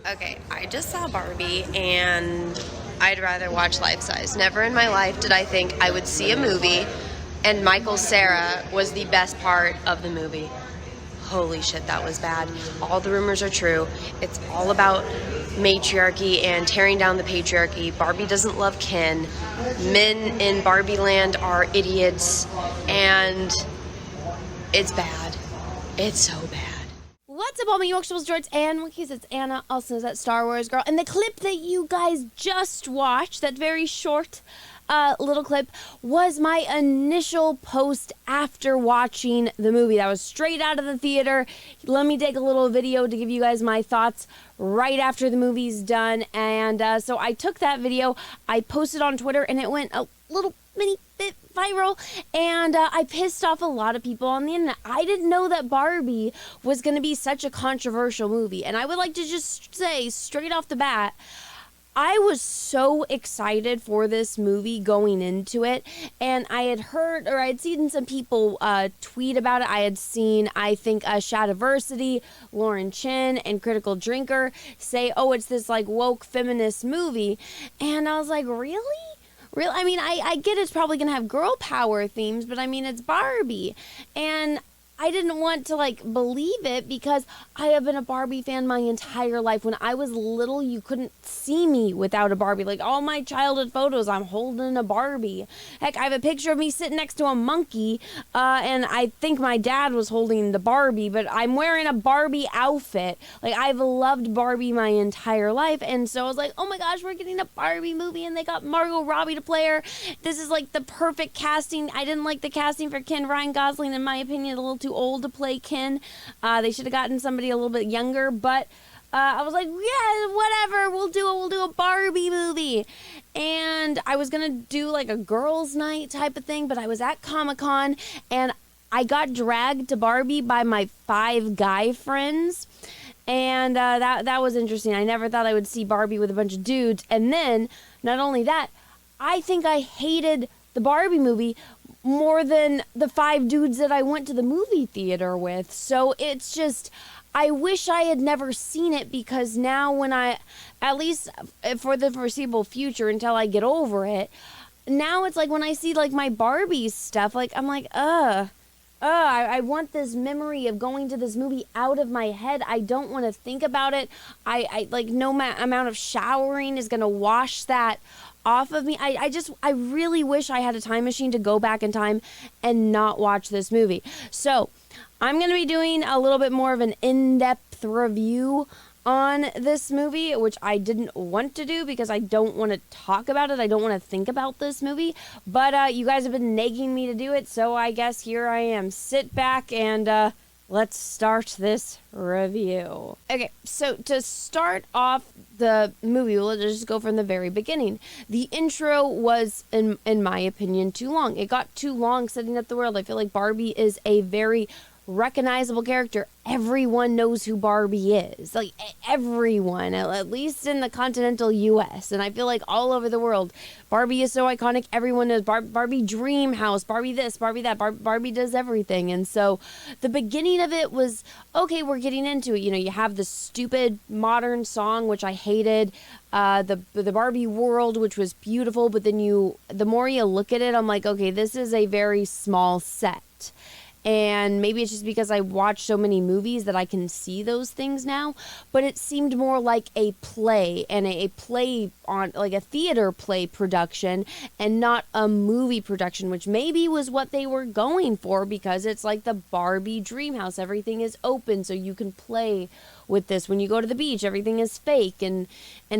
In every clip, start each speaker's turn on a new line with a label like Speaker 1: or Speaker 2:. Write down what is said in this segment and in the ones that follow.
Speaker 1: Okay, I just saw Barbie and I'd rather watch life size. Never in my life did I think I would see a movie and Michael Cera was the best part of the movie. Holy shit, that was bad. All the rumors are true. It's all about matriarchy and tearing down the patriarchy. Barbie doesn't love Ken. Men in Barbie land are idiots and it's bad. It's so bad.
Speaker 2: What's up, all my Yorkshire's Jorts and Wikis? It's Anna, also known as that Star Wars girl. And the clip that you guys just watched, that very short little clip, was my initial post after watching the movie. That was straight out of the theater. Let me take a little video to give you guys my thoughts right after the movie's done. And so I took that video, I posted on Twitter, and it went a little mini bit viral, and I pissed off a lot of people on the internet. I didn't know that Barbie was going to be such a controversial movie, and I would like to just say straight off the bat, I was so excited for this movie going into it, and I had heard, or I had seen some people tweet about it. I had seen, I think, Shadiversity, Lauren Chin, and Critical Drinker say, oh, it's this like woke feminist movie, and I was like, really? Real, I mean, I get it's probably going to have girl power themes, but I mean, it's Barbie. And I didn't want to, like, believe it because I have been a Barbie fan my entire life. When I was little, you couldn't see me without a Barbie. Like, all my childhood photos, I'm holding a Barbie. Heck, I have a picture of me sitting next to a monkey, and I think my dad was holding the Barbie, but I'm wearing a Barbie outfit. Like, I've loved Barbie my entire life, and so I was like, oh my gosh, we're getting a Barbie movie, and they got Margot Robbie to play her. This is, like, the perfect casting. I didn't like the casting for Ken. Ryan Gosling, in my opinion, a little too old to play Ken. They should have gotten somebody a little bit younger, but I was like, yeah, whatever, we'll do a Barbie movie. And I was gonna do like a girls' night type of thing, but I was at Comic-Con and I got dragged to Barbie by my 5 guy friends. And that was interesting. I never thought I would see Barbie with a bunch of dudes. And then, not only that, I think I hated the Barbie movie more than the 5 dudes that I went to the movie theater with. So it's just, I wish I had never seen it, because now when I, at least for the foreseeable future until I get over it, now it's like when I see like my Barbie stuff, like I'm like, I want this memory of going to this movie out of my head. I don't want to think about it. I like no amount of showering is going to wash that off of me. I really wish I had a time machine to go back in time and not watch this movie. So I'm going to be doing a little bit more of an in-depth review on this movie, which I didn't want to do because I don't want to talk about it. I don't want to think about this movie, but you guys have been nagging me to do it, so I guess here I am. Sit back and let's start this review. Okay, so to start off the movie, we'll just go from the very beginning. The intro was, in my opinion, too long. It got too long setting up the world. I feel like Barbie is a very recognizable character. Everyone knows who Barbie is. Like, everyone, at least in the continental US. And I feel like all over the world, Barbie is so iconic. Everyone knows Barbie Dream House, Barbie this, Barbie that. Barbie does everything. And so the beginning of it was, okay, we're getting into it. You know, you have the stupid modern song, which I hated. The Barbie world, which was beautiful. But then the more you look at it, I'm like, okay, this is a very small set. And maybe it's just because I watch so many movies that I can see those things now, but it seemed more like a play, and a play on like a theater play production and not a movie production, which maybe was what they were going for, because it's like the Barbie dream house. Everything is open so you can play with this. When you go to the beach, everything is fake and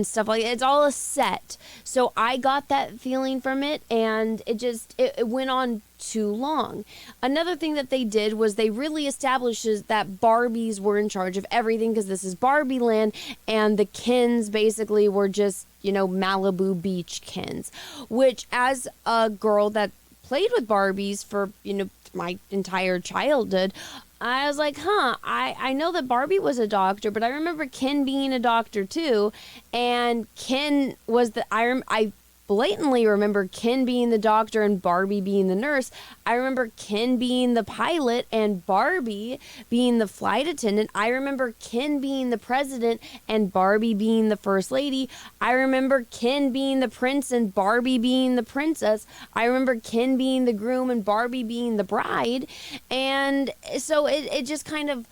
Speaker 2: stuff like that. It's all a set. So I got that feeling from it, and it went on too long. Another thing that they did was they really established that Barbies were in charge of everything, because this is Barbie land, and the Kens basically were just, you know, Malibu Beach Kens, which, as a girl that played with Barbies for, you know, my entire childhood, I was like, I know that Barbie was a doctor, but I remember Ken being a doctor too, and Ken was I blatantly remember Ken being the doctor and Barbie being the nurse. I remember Ken being the pilot and Barbie being the flight attendant. I remember Ken being the president and Barbie being the first lady. I remember Ken being the prince and Barbie being the princess. I remember Ken being the groom and Barbie being the bride. And so it just kind of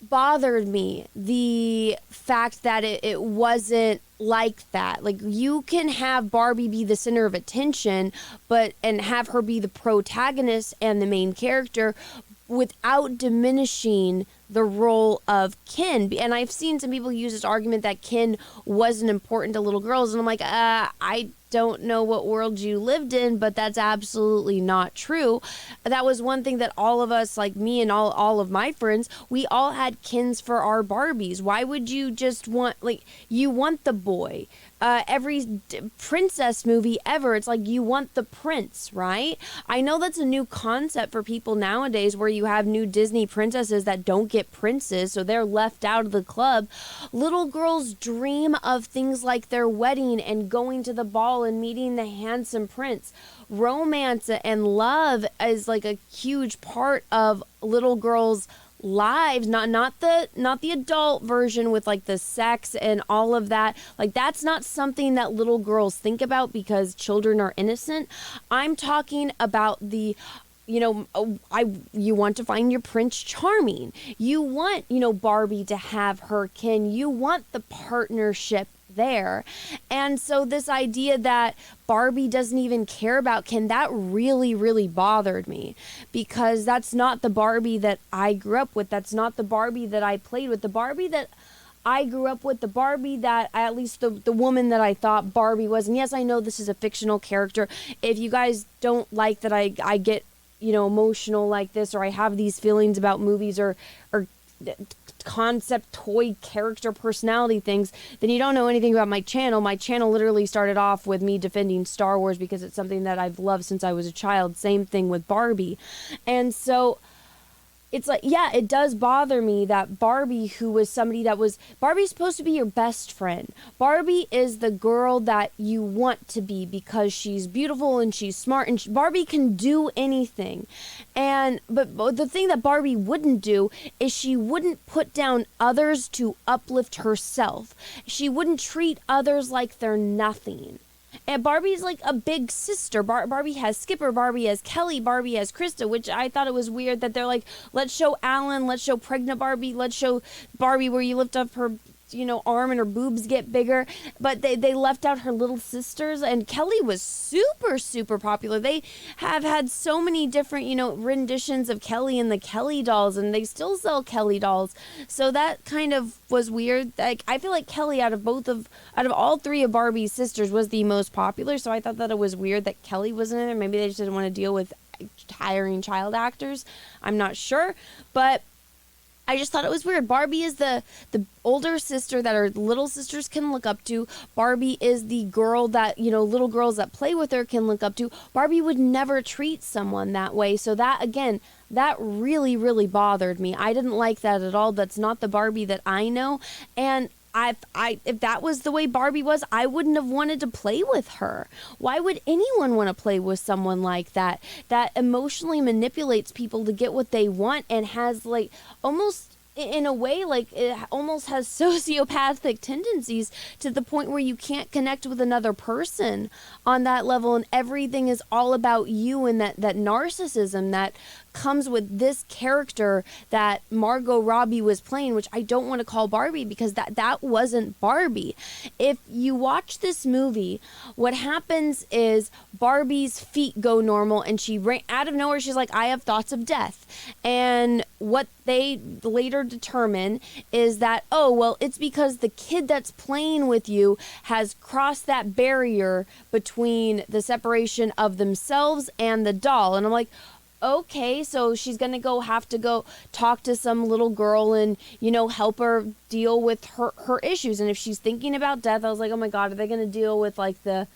Speaker 2: bothered me, the fact that it wasn't like that. Like, you can have Barbie be the center of attention, and have her be the protagonist and the main character without diminishing the role of Ken. And I've seen some people use this argument that Ken wasn't important to little girls, and I'm like, I don't know what world you lived in, but that's absolutely not true. That was one thing that all of us, like me and all of my friends, we all had Kens for our Barbies. Why would you just want, like, you want the boy? Every princess movie ever, it's like you want the prince, right? I know that's a new concept for people nowadays, where you have new Disney princesses that don't get princes, so they're left out of the club. Little girls dream of things like their wedding and going to the ball and meeting the handsome prince. Romance and love is like a huge part of little girls' lives, not the adult version with like the sex and all of that. Like, that's not something that little girls think about because children are innocent. I'm talking about the, you want to find your Prince Charming. You want, Barbie to have her Ken. You want the partnership there. And so this idea that Barbie doesn't even care about Ken, that really, really bothered me, because that's not the Barbie that I grew up with. That's not the Barbie that I played with. The Barbie that I grew up with, the Barbie that, at least the woman that I thought Barbie was, and yes, I know this is a fictional character. If you guys don't like that I get, emotional like this, or I have these feelings about movies or concept toy character personality things, then you don't know anything about my channel. My channel literally started off with me defending Star Wars because it's something that I've loved since I was a child. Same thing with Barbie. And so it's like, yeah, it does bother me that Barbie, who was somebody that was, Barbie's supposed to be your best friend. Barbie is the girl that you want to be because she's beautiful and she's smart, and Barbie can do anything. But the thing that Barbie wouldn't do is she wouldn't put down others to uplift herself. She wouldn't treat others like they're nothing. And Barbie's like a big sister. Barbie has Skipper, Barbie has Kelly, Barbie has Krista, which I thought it was weird that they're like, let's show Alan, let's show pregnant Barbie, let's show Barbie where you lift up her arm and her boobs get bigger. But they left out her little sisters, and Kelly was super, super popular. They have had so many different, renditions of Kelly and the Kelly dolls, and they still sell Kelly dolls. So that kind of was weird. Like, I feel like Kelly out of all three of Barbie's sisters was the most popular. So I thought that it was weird that Kelly wasn't in there. Maybe they just didn't want to deal with hiring child actors. I'm not sure, but I just thought it was weird. Barbie is the older sister that her little sisters can look up to. Barbie is the girl that, little girls that play with her can look up to. Barbie would never treat someone that way. So that, again, that really, really bothered me. I didn't like that at all. That's not the Barbie that I know. And if that was the way Barbie was, I wouldn't have wanted to play with her. Why would anyone want to play with someone like that emotionally manipulates people to get what they want, and has like almost, in a way, like it almost has sociopathic tendencies to the point where you can't connect with another person on that level, and everything is all about you, and that narcissism that comes with this character that Margot Robbie was playing, which I don't want to call Barbie because that wasn't Barbie. If you watch this movie, what happens is Barbie's feet go normal, and she out of nowhere, she's like, I have thoughts of death. And what they later determine is that, oh, well, it's because the kid that's playing with you has crossed that barrier between the separation of themselves and the doll. And I'm like, okay, so she's gonna have to go talk to some little girl and, help her deal with her issues. And if she's thinking about death, I was like, oh my God, are they gonna deal with like the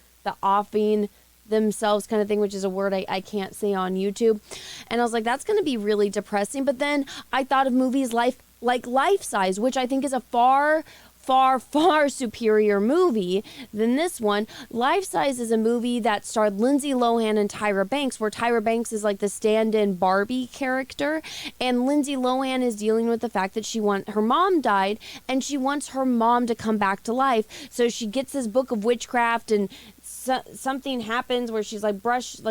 Speaker 2: offing themselves kind of thing, which is a word I can't say on YouTube. And I was like, that's gonna be really depressing. But then I thought of movies like Life Size, which I think is a far far, far superior movie than this one. Life Size is a movie that starred Lindsay Lohan and Tyra Banks, where Tyra Banks is like the stand-in Barbie character, and Lindsay Lohan is dealing with the fact that her mom died, and she wants her mom to come back to life. So she gets this book of witchcraft, and something happens where she's like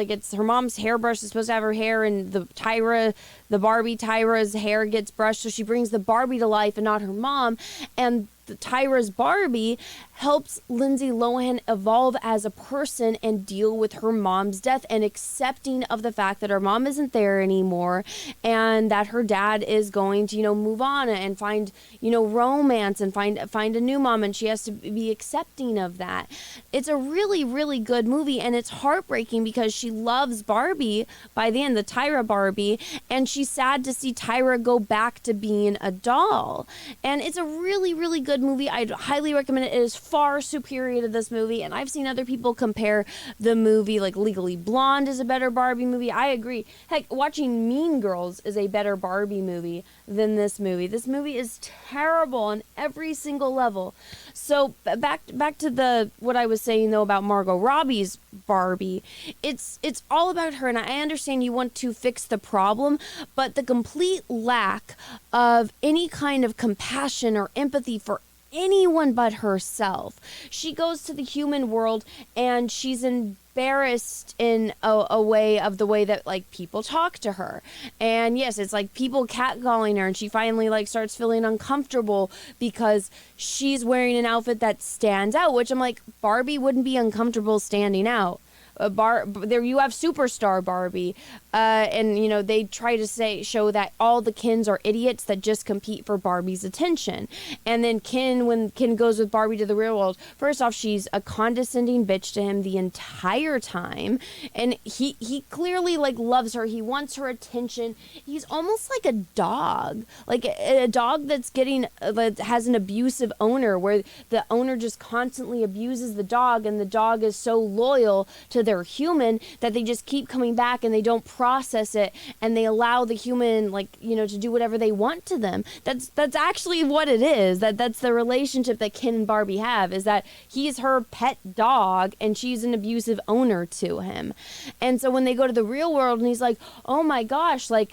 Speaker 2: it's her mom's hairbrush is supposed to have her hair, and the Barbie Tyra's hair gets brushed, so she brings the Barbie to life and not her mom, and Tyra's Barbie helps Lindsay Lohan evolve as a person and deal with her mom's death and accepting of the fact that her mom isn't there anymore and that her dad is going to, move on and find, romance and find a new mom, and she has to be accepting of that. It's a really, really good movie, and it's heartbreaking because she loves Barbie by the end, the Tyra Barbie, and she's sad to see Tyra go back to being a doll. And it's a really, really good movie. I'd highly recommend it. It is far superior to this movie, and I've seen other people compare the movie, like Legally Blonde is a better Barbie movie. I agree. Heck, watching Mean Girls is a better Barbie movie than this movie. This movie is terrible on every single level. So back to what I was saying though about Margot Robbie's Barbie. It's all about her, and I understand you want to fix the problem, but the complete lack of any kind of compassion or empathy for anyone but herself. She goes to the human world and she's embarrassed in a way of the way that like people talk to her, and yes, it's like people catcalling her, and she finally like starts feeling uncomfortable because she's wearing an outfit that stands out, which I'm like, Barbie wouldn't be uncomfortable standing out. There you have superstar Barbie, and they try to show that all the Kens are idiots that just compete for Barbie's attention. And then when Ken goes with Barbie to the real world, first off, she's a condescending bitch to him the entire time, and he clearly like loves her. He wants her attention. He's almost like a dog, like a dog that has an abusive owner, where the owner just constantly abuses the dog, and the dog is so loyal to their human that they just keep coming back and they don't process it, and they allow the human to do whatever they want to them. That's actually what it is. That's the relationship that Ken and Barbie have, is that he's her pet dog and she's an abusive owner to him. And so when they go to the real world and he's like, oh my gosh, the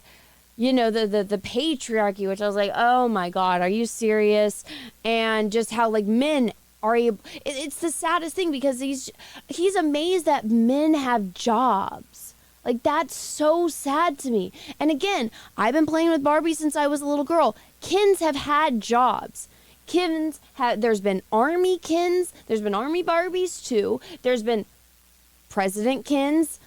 Speaker 2: patriarchy, which I was like, oh my God, are you serious? And just how men are able, it's the saddest thing, because he's amazed that men have jobs. Like, that's so sad to me. And again, I've been playing with Barbie since I was a little girl. Kens have had jobs. There's been army Kens, there's been army Barbies too, there's been president Kens,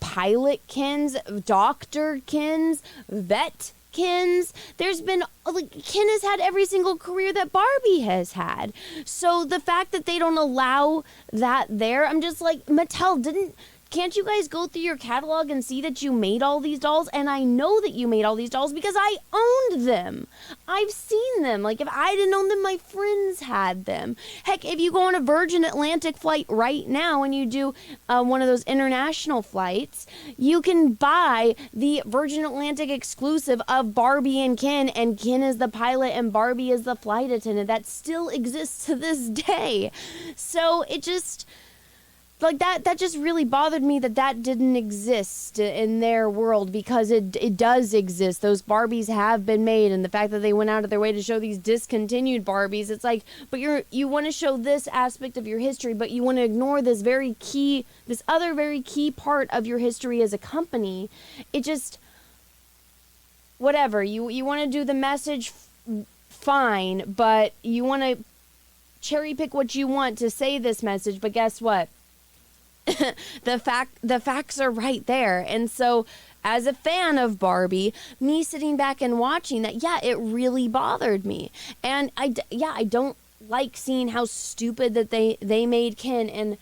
Speaker 2: pilot Kens, doctor Kens, vet Kens. There's been Ken has had every single career that Barbie has had. So the fact that they don't allow that there, I'm just like, Mattel, can't you guys go through your catalog and see that you made all these dolls? And I know that you made all these dolls because I owned them. I've seen them. Like, if I didn't own them, my friends had them. Heck, if you go on a Virgin Atlantic flight right now and you do one of those international flights, you can buy the Virgin Atlantic exclusive of Barbie and Ken is the pilot and Barbie is the flight attendant. That still exists to this day. So it just... that just really bothered me that didn't exist in their world, because it does exist. Those Barbies have been made, and the fact that they went out of their way to show these discontinued Barbies, it's like, but you want to show this aspect of your history, but you want to ignore this other very key part of your history as a company. It just, whatever, you want to do the message, fine, but you want to cherry pick what you want to say this message, but guess what? The facts are right there. And so as a fan of Barbie, me sitting back and watching that, it really bothered me. And I don't like seeing how stupid that they made Ken. And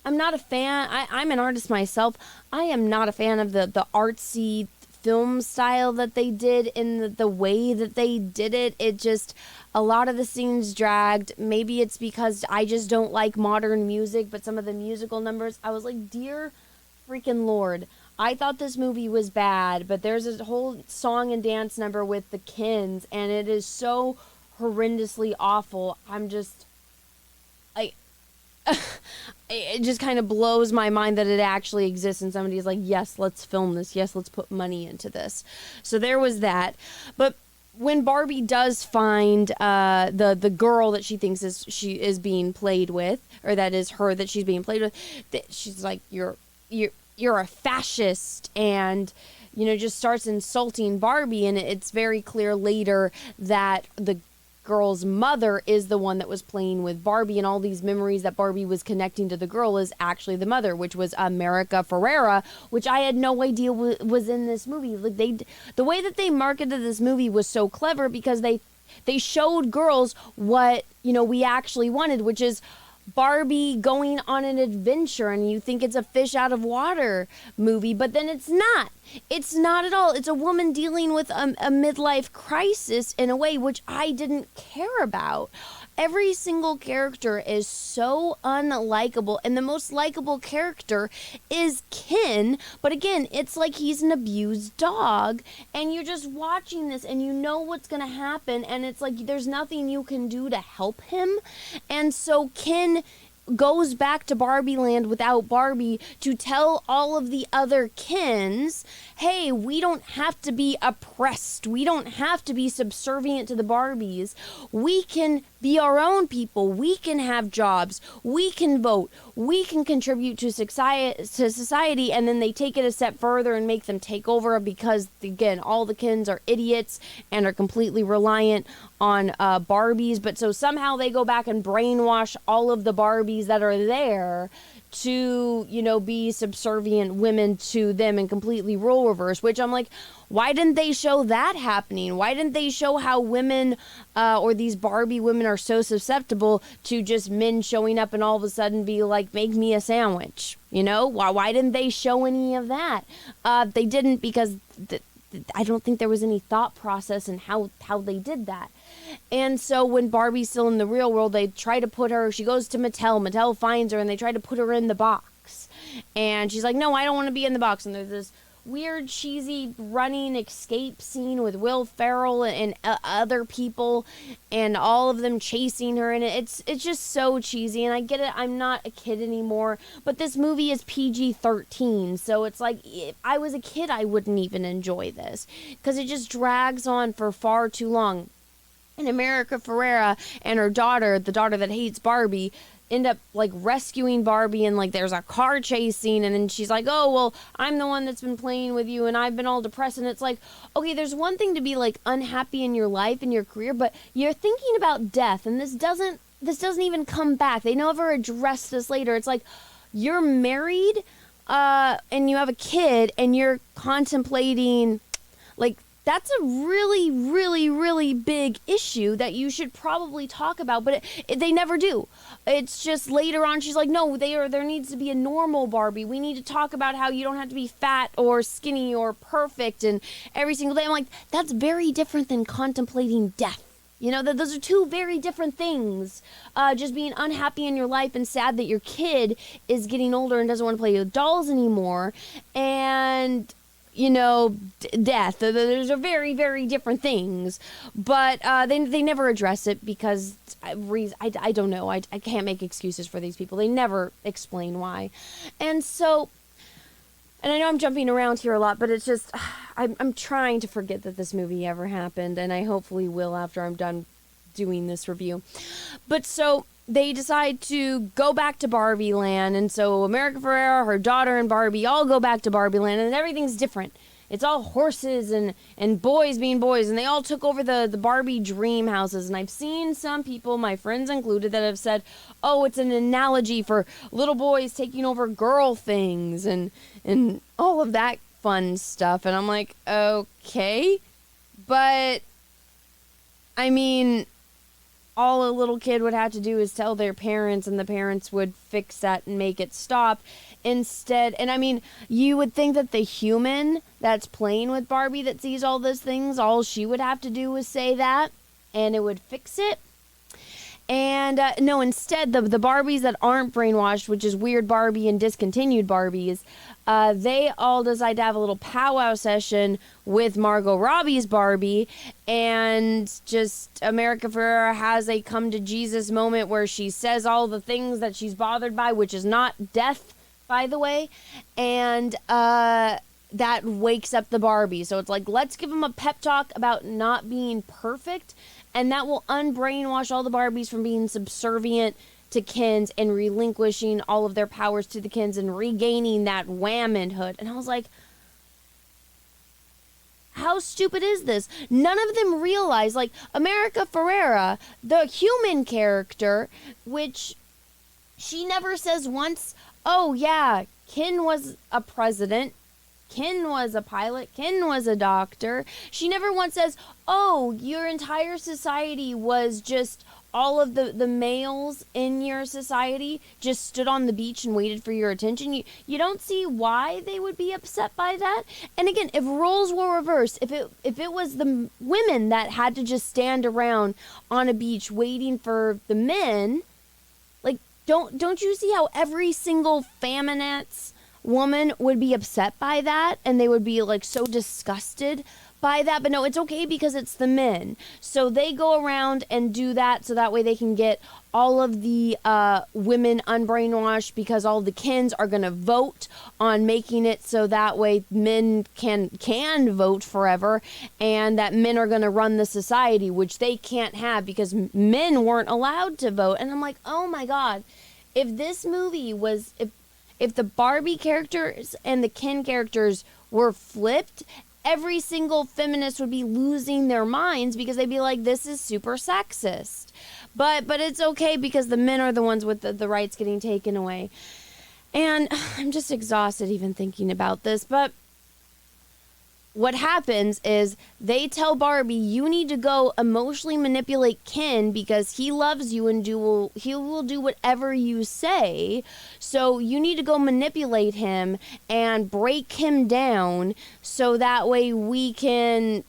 Speaker 2: I'm not a fan. I'm an artist myself. I am not a fan of the artsy film style that they did, in the way that they did it. It just, a lot of the scenes dragged. Maybe it's because I just don't like modern music, but some of the musical numbers, I was like, dear freaking Lord, I thought this movie was bad, but there's a whole song and dance number with the Kens, and it is so horrendously awful. I it just kind of blows my mind that it actually exists and somebody's like, yes, let's film this. Yes, let's put money into this. So there was that. But when Barbie does find the girl that she thinks is being played with, or that is her that she's being played with, she's like, you're a fascist, and just starts insulting Barbie. And it's very clear later that the girl's mother is the one that was playing with Barbie, and all these memories that Barbie was connecting to the girl is actually the mother, which was America Ferrera, which I had no idea was in this movie. Like, the way that they marketed this movie was so clever, because they showed girls what we actually wanted, which is Barbie going on an adventure, and you think it's a fish out of water movie, but then it's not. It's not at all. It's a woman dealing with a midlife crisis in a way which I didn't care about. Every single character is so unlikable, and the most likable character is Ken. But again, it's like he's an abused dog, and you're just watching this and you know what's going to happen, and it's like there's nothing you can do to help him. And so Ken goes back to Barbie Land without Barbie to tell all of the other Kens, hey, we don't have to be oppressed. We don't have to be subservient to the Barbies. We can be our own people. We can have jobs. We can vote. We can contribute to society. And then they take it a step further and make them take over, because, again, all the Kens are idiots and are completely reliant on Barbies. But so somehow they go back and brainwash all of the Barbies that are there to, be subservient women to them and completely role reverse, which I'm like, why didn't they show that happening? Why didn't they show how women or these Barbie women are so susceptible to just men showing up and all of a sudden be like, make me a sandwich? Why didn't they show any of that? They didn't, because I don't think there was any thought process in how they did that. And so when Barbie's still in the real world, they try to put her, she goes to Mattel finds her, and they try to put her in the box. And she's like, no, I don't want to be in the box. And there's this weird, cheesy running escape scene with Will Ferrell and other people, and all of them chasing her. And it's just so cheesy. And I get it, I'm not a kid anymore, but this movie is PG-13. So it's like, if I was a kid, I wouldn't even enjoy this, because it just drags on for far too long. And America Ferrera and her daughter, the daughter that hates Barbie, end up like rescuing Barbie, and like there's a car chase scene, and then she's like, oh, well, I'm the one that's been playing with you and I've been all depressed. And it's like, okay, there's one thing to be like unhappy in your life and your career, but you're thinking about death, and this doesn't even come back. They never address this later. It's like, you're married and you have a kid and you're contemplating, like, that's a really, really, really big issue that you should probably talk about, but they never do. It's just later on, she's like, no, there needs to be a normal Barbie. We need to talk about how you don't have to be fat or skinny or perfect and every single day. I'm like, that's very different than contemplating death. Those are two very different things. Just being unhappy in your life and sad that your kid is getting older and doesn't want to play with dolls anymore, and death. Those are very, very different things. But they never address it, because I don't know. I can't make excuses for these people. They never explain why. And so, and I know I'm jumping around here a lot, but it's just, I'm trying to forget that this movie ever happened, and I hopefully will after I'm done doing this review. But so they decide to go back to Barbie Land, and so America Ferrera, her daughter, and Barbie all go back to Barbie Land, and everything's different. It's all horses and boys being boys, and they all took over the Barbie dream houses. And I've seen some people, my friends included, that have said, oh, it's an analogy for little boys taking over girl things and all of that fun stuff. And I'm like, okay, but I mean, all a little kid would have to do is tell their parents, and the parents would fix that and make it stop instead. And I mean, you would think that the human that's playing with Barbie that sees all those things, all she would have to do is say that and it would fix it. And no, instead, the Barbies that aren't brainwashed, which is Weird Barbie and Discontinued Barbies, they all decide to have a little powwow session with Margot Robbie's Barbie, and just America Ferrera has a come to Jesus moment where she says all the things that she's bothered by, which is not death, by the way, and that wakes up the Barbie. So it's like, let's give them a pep talk about not being perfect, and that will unbrainwash all the Barbies from being subservient to Kens and relinquishing all of their powers to the Kens and regaining that womanhood. And I was like, how stupid is this? None of them realize, like, America Ferrera, the human character, which she never says once, oh yeah, Ken was a president, Ken was a pilot, Ken was a doctor. She never once says, oh, your entire society was just all of the males in your society just stood on the beach and waited for your attention. You don't see why they would be upset by that. And again, if roles were reversed, if it was the women that had to just stand around on a beach waiting for the men, like, don't you see how every single feminist woman would be upset by that, and they would be like so disgusted by that? But no, it's okay because it's the men. So they go around and do that so that way they can get all of the women unbrainwashed, because all the Kens are going to vote on making it so that way men can vote forever, and that men are going to run the society, which they can't have because men weren't allowed to vote. And I'm like, oh my God, if this movie was, if the Barbie characters and the Ken characters were flipped, every single feminist would be losing their minds because they'd be like, this is super sexist. But it's okay because the men are the ones with the rights getting taken away. And I'm just exhausted even thinking about this. But what happens is they tell Barbie, you need to go emotionally manipulate Ken because he loves you and he will do whatever you say. So you need to go manipulate him and break him down so that way we can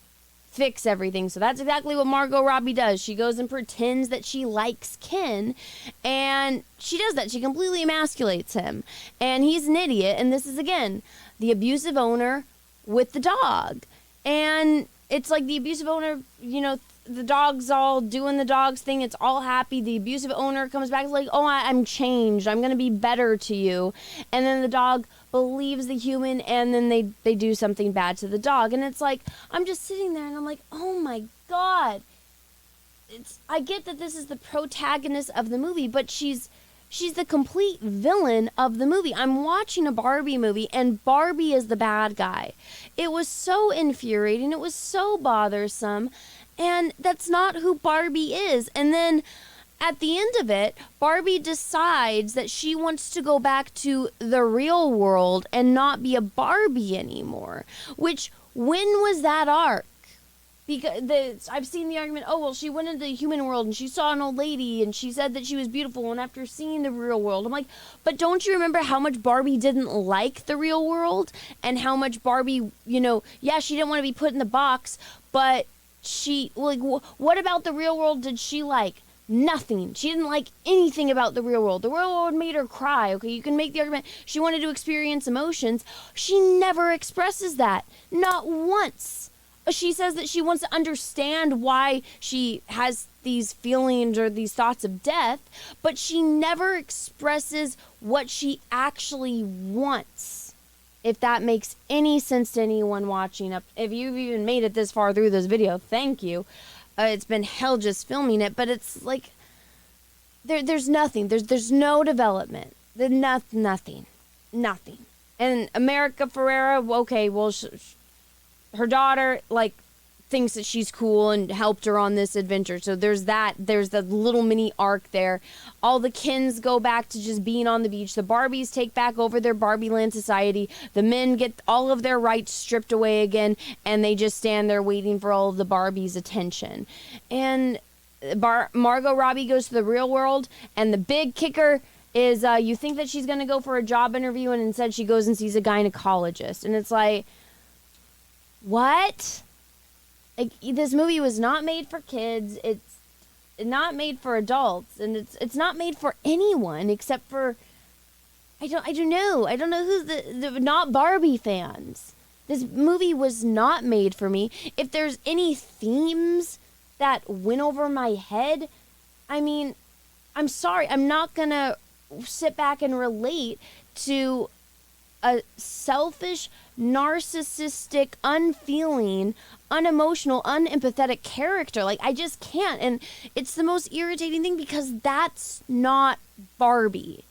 Speaker 2: fix everything. So that's exactly what Margot Robbie does. She goes and pretends that she likes Ken, and she does that. She completely emasculates him, and he's an idiot. And this is, again, the abusive owner with the dog. And it's like the abusive owner, the dog's all doing the dog's thing. It's all happy. The abusive owner comes back like, oh, I'm changed. I'm going to be better to you. And then the dog believes the human, and then they do something bad to the dog. And it's like, I'm just sitting there and I'm like, oh my God. I get that this is the protagonist of the movie, but she's the complete villain of the movie. I'm watching a Barbie movie, and Barbie is the bad guy. It was so infuriating. It was so bothersome. And that's not who Barbie is. And then at the end of it, Barbie decides that she wants to go back to the real world and not be a Barbie anymore. Which, when was that arc? Because I've seen the argument, oh, well, she went into the human world and she saw an old lady and she said that she was beautiful, and after seeing the real world, I'm like, but don't you remember how much Barbie didn't like the real world, and how much Barbie, yeah, she didn't want to be put in the box, but she, like, what about the real world did she like? Nothing. She didn't like anything about the real world. The real world made her cry. Okay, you can make the argument she wanted to experience emotions. She never expresses that. Not once. She says that she wants to understand why she has these feelings or these thoughts of death, but she never expresses what she actually wants. If that makes any sense to anyone watching. If you've even made it this far through this video, thank you. It's been hell just filming it, but it's like there's nothing. There's no development. Nothing. And America Ferrera, okay, well, her daughter, like, thinks that she's cool and helped her on this adventure. So there's that. There's the little mini arc there. All the Kens go back to just being on the beach. The Barbies take back over their Barbie land society. The men get all of their rights stripped away again, and they just stand there waiting for all of the Barbies' attention. And Margot Robbie goes to the real world, and the big kicker is you think that she's going to go for a job interview, and instead she goes and sees a gynecologist. And it's like, what? Like, this movie was not made for kids. not made for adults, and it's not made for anyone except for I don't know who's the not Barbie fans. This movie was not made for me. If there's any themes that went over my head, I mean, I'm sorry, I'm not gonna sit back and relate to a selfish, narcissistic, unfeeling, unemotional, unempathetic character. Like, I just can't. And it's the most irritating thing because that's not Barbie.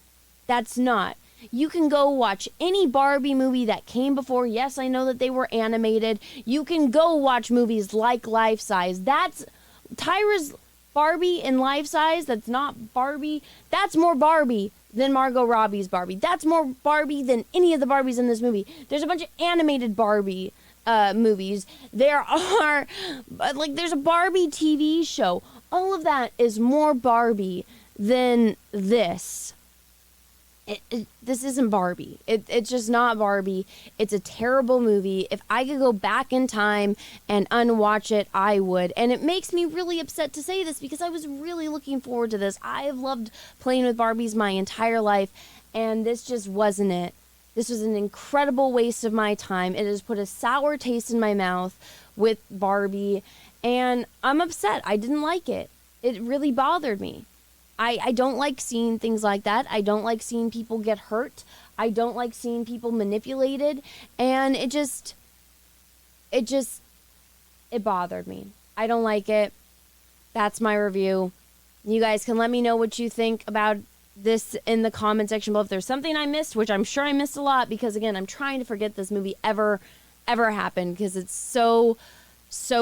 Speaker 2: That's not. You can go watch any Barbie movie that came before. Yes, I know that they were animated. You can go watch movies like Life Size. That's Tyra's Barbie in Life Size. That's not Barbie. That's more Barbie than Margot Robbie's Barbie. That's more Barbie than any of the Barbies in this movie. There's a bunch of animated Barbie movies. There are, like, there's a Barbie TV show. All of that is more Barbie than this. This isn't Barbie. It's just not Barbie. It's a terrible movie. If I could go back in time and unwatch it, I would. And it makes me really upset to say this because I was really looking forward to this. I have loved playing with Barbies my entire life, and this just wasn't it. This was an incredible waste of my time. It has put a sour taste in my mouth with Barbie, and I'm upset. I didn't like it. It really bothered me. I don't like seeing things like that. I don't like seeing people get hurt. I don't like seeing people manipulated. And it bothered me. I don't like it. That's my review. You guys can let me know what you think about this in the comment section below. If there's something I missed, which I'm sure I missed a lot, because again, I'm trying to forget this movie ever happened because it's so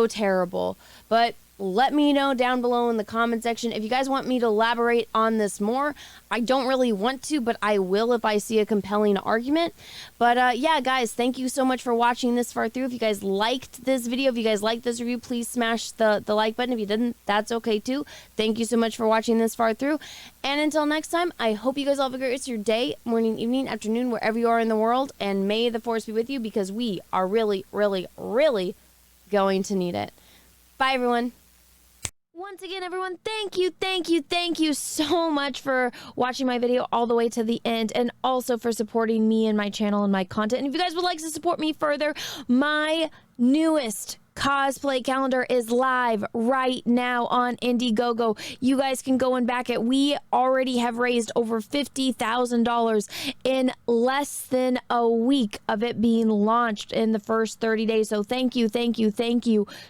Speaker 2: terrible. But let me know down below in the comment section if you guys want me to elaborate on this more. I don't really want to, but I will if I see a compelling argument. But yeah, guys, thank you so much for watching this far through. If you guys liked this video, if you guys liked this review, please smash the like button. If you didn't, that's okay too. Thank you so much for watching this far through. And until next time, I hope you guys all have a great rest of your day, morning, evening, afternoon, wherever you are in the world. And may the force be with you because we are really, really, really going to need it. Bye, everyone. Once again, everyone, thank you so much for watching my video all the way to the end, and also for supporting me and my channel and my content. And if you guys would like to support me further, my newest cosplay calendar is live right now on Indiegogo. You guys can go and back it. We already have raised over $50,000 in less than a week of it being launched in the first 30 days. So thank you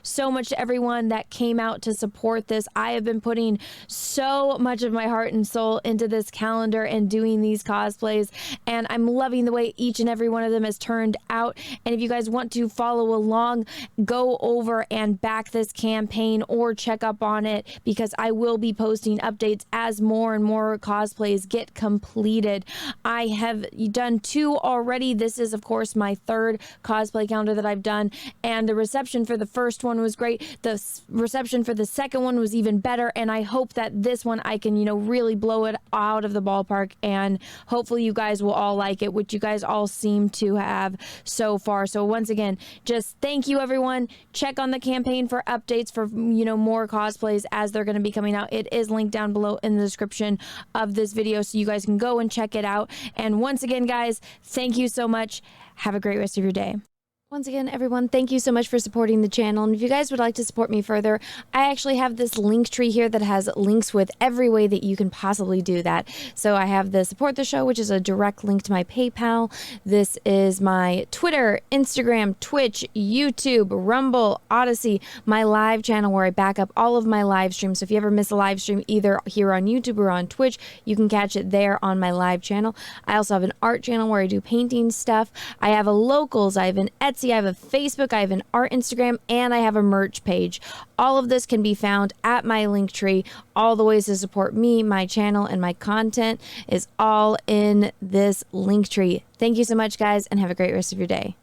Speaker 2: so much to everyone that came out to support this. I have been putting so much of my heart and soul into this calendar and doing these cosplays, and I'm loving the way each and every one of them has turned out. And if you guys want to follow along, go over and back this campaign or check up on it, because I will be posting updates as more and more cosplays get completed. I have done 2 already. This is, of course, my 3rd cosplay calendar that I've done, and the reception for the first one was great. The reception for the second one was even better, and I hope that this one I can, really blow it out of the ballpark, and hopefully you guys will all like it, which you guys all seem to have so far. So once again, just thank you, everyone. Check on the campaign for updates for, more cosplays as they're going to be coming out. It is linked down below in the description of this video, so you guys can go and check it out. And once again, guys, thank you so much. Have a great rest of your day. Once again, everyone, thank you so much for supporting the channel. And if you guys would like to support me further, I actually have this link tree here that has links with every way that you can possibly do that. So I have the support the show, which is a direct link to my PayPal. This is my Twitter, Instagram, Twitch, YouTube, Rumble, Odyssey, my live channel where I back up all of my live streams. So if you ever miss a live stream either here on YouTube or on Twitch, you can catch it there on my live channel. I also have an art channel where I do painting stuff. I have a locals, I have an Etsy, I have a Facebook, I have an art Instagram, and I have a merch page. All of this can be found at my link tree. All the ways to support me, my channel, and my content is all in this link tree. Thank you so much, guys, and have a great rest of your day.